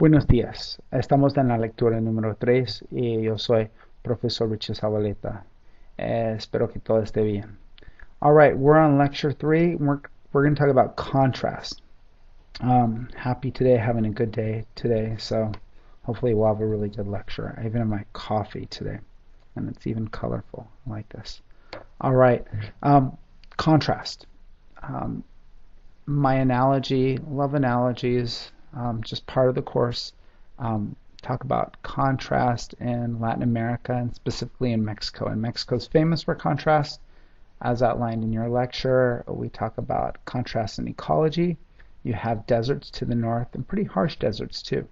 Buenos días. Estamos en la lectura número 3 y yo soy profesor richie-zavaleta. Espero que todo esté bien. All right, we're on lecture 3. We're going to talk about contrast. Happy today, having a good day today, so hopefully we'll have a really good lecture. I even have my coffee today, and it's even colorful. I like this. All right, contrast. Um, my analogy, love analogies, just part of the course. Talk about contrast in Latin America and specifically in Mexico. And Mexico is famous for contrast. As outlined in your lecture, we talk about contrast in ecology. You have deserts to the north and pretty harsh deserts too.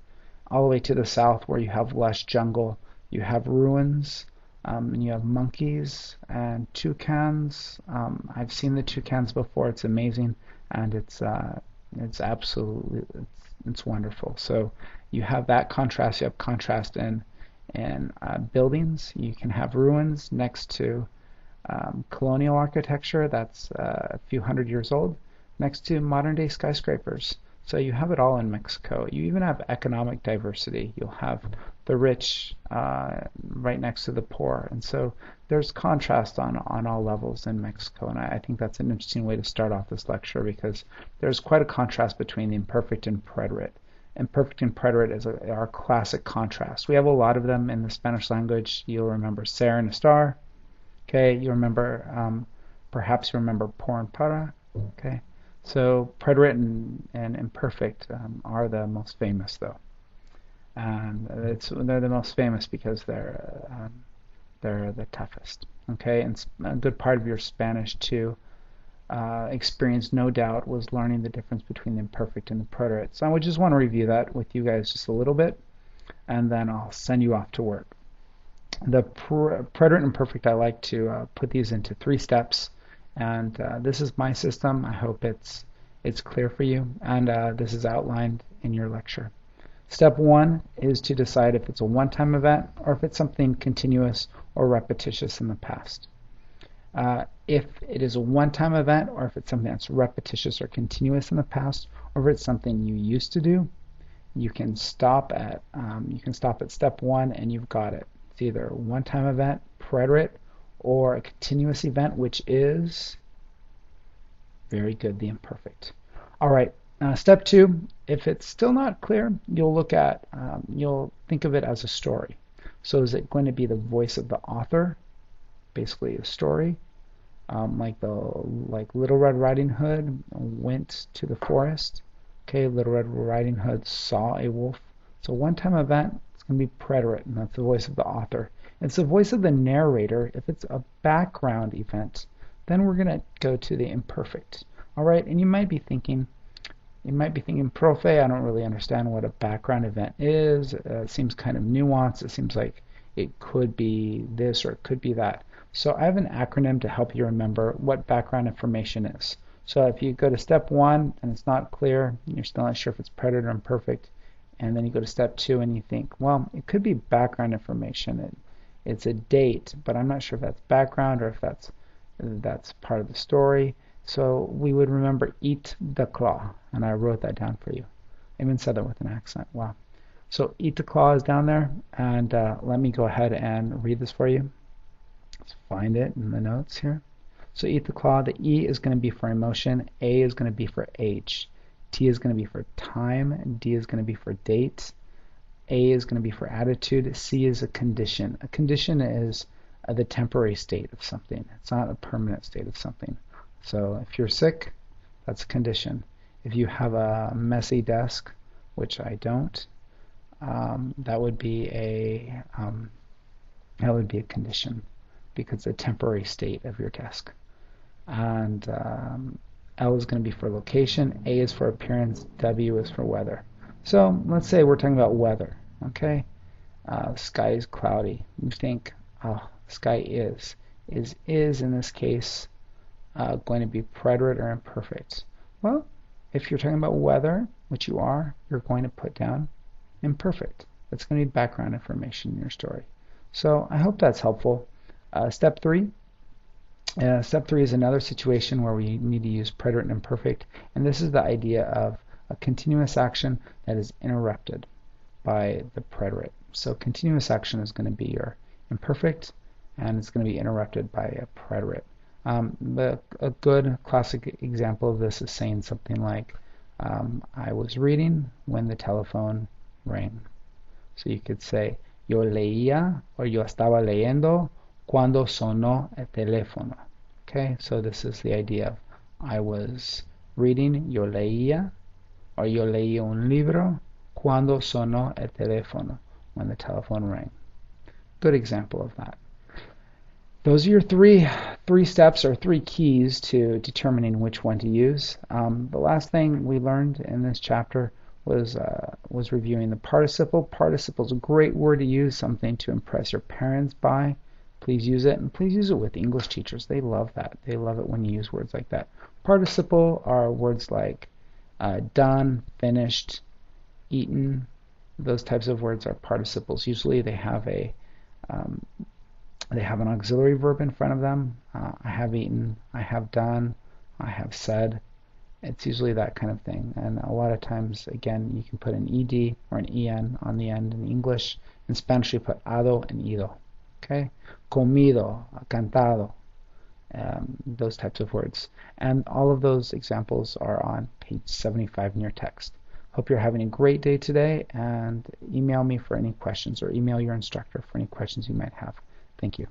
All the way to the south where you have lush jungle, you have ruins, and you have monkeys and toucans. I've seen the toucans before. It's amazing, and it's absolutely it's wonderful. So you have that contrast. You have contrast in buildings. You can have ruins next to colonial architecture that's a few hundred years old, next to modern day skyscrapers. So you have it all in Mexico. You even have economic diversity. You'll have the rich right next to the poor. And so there's contrast on all levels in Mexico. And I think that's an interesting way to start off this lecture because there's quite a contrast between the imperfect and preterite. Imperfect and preterite is our classic contrast. We have a lot of them in the Spanish language. You'll remember ser and a star. Okay, you remember, perhaps you remember por and para. Okay. So preterite and imperfect are the most famous, though, and they're the most famous because they're the toughest. Okay, and a good part of your Spanish too experience, no doubt, was learning the difference between the imperfect and the preterite. So I would just want to review that with you guys just a little bit, and then I'll send you off to work. The preterite and imperfect, I like to put these into 3 steps. And this is my system. I hope it's clear for you, and this is outlined in your lecture. Step 1 is to decide if it's a one-time event or if it's something continuous or repetitious in the past. If it is a one-time event or if it's something that's repetitious or continuous in the past, or if it's something you used to do, you can stop at step 1 and you've got it. It's either a one-time event, preterite, or a continuous event, which is very good, the imperfect. All right, step 2, if it's still not clear, you'll think of it as a story. So is it going to be the voice of the author, basically a story, like Little Red Riding Hood went to the forest. Okay, Little Red Riding Hood saw a wolf. So one-time event, it's going to be preterite, and that's the voice of the author. It's the voice of the narrator. If it's a background event, then we're going to go to the imperfect. All right, and you might be thinking, Profe, I don't really understand what a background event is. It seems kind of nuanced. It seems like it could be this or it could be that. So I have an acronym to help you remember what background information is. So if you go to step 1 and it's not clear, you're still not sure if it's preterite or imperfect, and then you go to step 2 and you think, well, it could be background information. It's a date, but I'm not sure if that's background or if that's part of the story. So we would remember eat the claw, and I wrote that down for you. I even said that with an accent. Wow. So eat the claw is down there, and let me go ahead and read this for you. Let's find it in the notes here. So eat the claw, the E is going to be for emotion, A is going to be for age, T is going to be for time, D is going to be for date, A is going to be for attitude, C is a condition. A condition is the temporary state of something. It's not a permanent state of something. So if you're sick, that's a condition. If you have a messy desk, which I don't, that would be a condition because it's a temporary state of your desk. And L is going to be for location, A is for appearance, W is for weather. So let's say we're talking about weather. Okay, sky is cloudy. You think, oh, sky is in this case going to be preterite or imperfect? Well, if you're talking about weather, which you are, you're going to put down imperfect. That's going to be background information in your story. So I hope that's helpful. Step 3. Step 3 is another situation where we need to use preterite and imperfect, and this is the idea of a continuous action that is interrupted. by the preterite. So continuous action is going to be your imperfect, and it's going to be interrupted by a preterite. A good classic example of this is saying something like, I was reading when the telephone rang. So you could say, yo leía or yo estaba leyendo cuando sonó el teléfono. Okay, so this is the idea of I was reading, yo leía, or yo leí un libro cuando sonó el teléfono, when the telephone rang. Good example of that. Those are your three steps or three keys to determining which one to use. The last thing we learned in this chapter was reviewing the participle. Participle is a great word to use, something to impress your parents by. Please use it, and please use it with English teachers. They love that. They love it when you use words like that. Participle are words like done, finished, eaten. Those types of words are participles. Usually they have an auxiliary verb in front of them. I have eaten, I have done, I have said. It's usually that kind of thing. And a lot of times, again, you can put an ed or an en on the end in English. In Spanish, you put ado and ido. Okay? Comido, cantado. Those types of words. And all of those examples are on page 75 in your text. Hope you're having a great day today, and email me for any questions, or email your instructor for any questions you might have. Thank you.